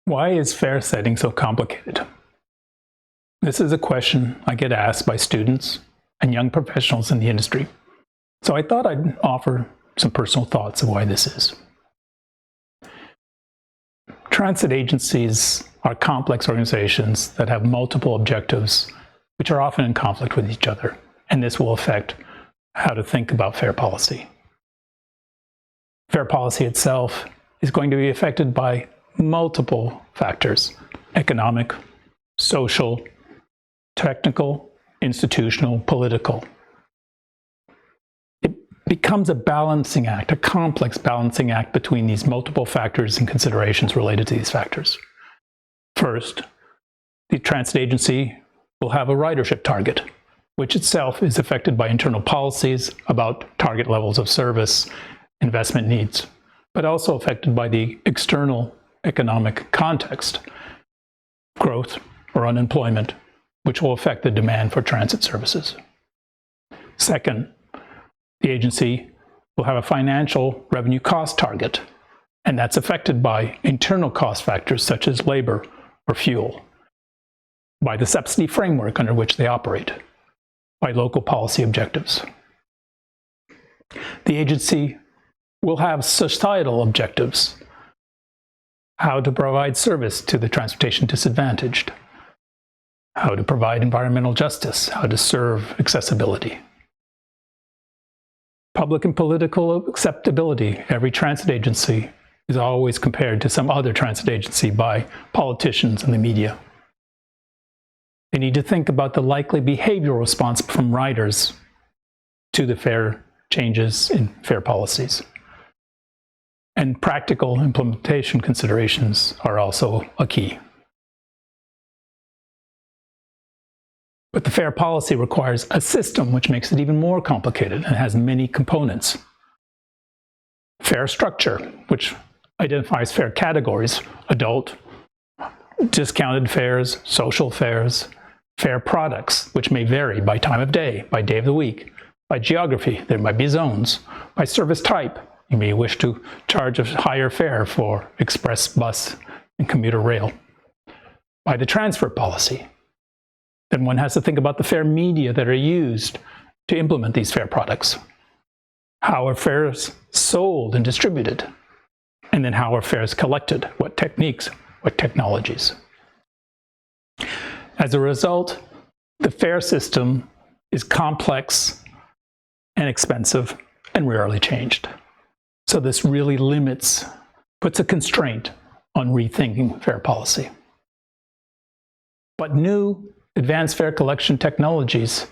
Why is fare setting so complicated? This is a question I get asked by students and young professionals in the industry. So I thought I'd offer some personal thoughts of why this is. Transit agencies are complex organizations that have multiple objectives, which are often in conflict with each other, and this will affect how to think about fare policy. Fare policy itself is going to be affected by multiple factors: economic, social, technical, institutional, political. It becomes a balancing act, a complex balancing act between these multiple factors and considerations related to these factors. First, the transit agency will have a ridership target, which itself is affected by internal policies about target levels of service, investment needs, but also affected by the external economic context, growth or unemployment, which will affect the demand for transit services. Second, the agency will have a financial revenue cost target, and that's affected by internal cost factors such as labor or fuel, by the subsidy framework under which they operate, by local policy objectives. The agency will have societal objectives: how to provide service to the transportation disadvantaged, how to provide environmental justice, how to serve accessibility. Public and political acceptability. Every transit agency is always compared to some other transit agency by politicians and the media. They need to think about the likely behavioral response from riders to the fare changes in fare policies. And practical implementation considerations are also a key. But the fare policy requires a system which makes it even more complicated and has many components. Fare structure, which identifies fare categories: adult, discounted fares, social fares; fare products, which may vary by time of day of the week, by geography, there might be zones, by service type. You may wish to charge a higher fare for express bus and commuter rail. By the transfer policy. Then one has to think about the fare media that are used to implement these fare products. How are fares sold and distributed? And then how are fares collected? What techniques, what technologies? As a result, the fare system is complex and expensive and rarely changed. So this really puts a constraint on rethinking fare policy. But new advanced fare collection technologies,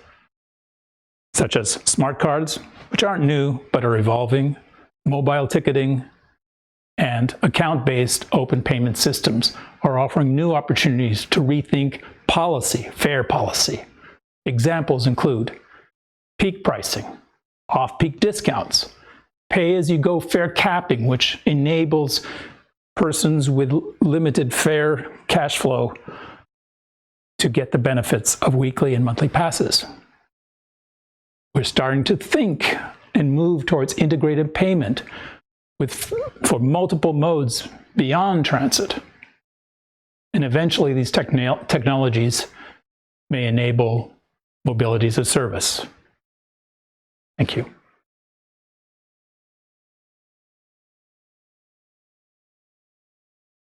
such as smart cards, which aren't new but are evolving, mobile ticketing, and account-based open payment systems are offering new opportunities to rethink policy, fare policy. Examples include peak pricing, off-peak discounts, pay-as-you-go fare capping, which enables persons with limited fare cash flow to get the benefits of weekly and monthly passes. We're starting to think and move towards integrated payment for multiple modes beyond transit. And eventually these technologies may enable mobility as a service. Thank you.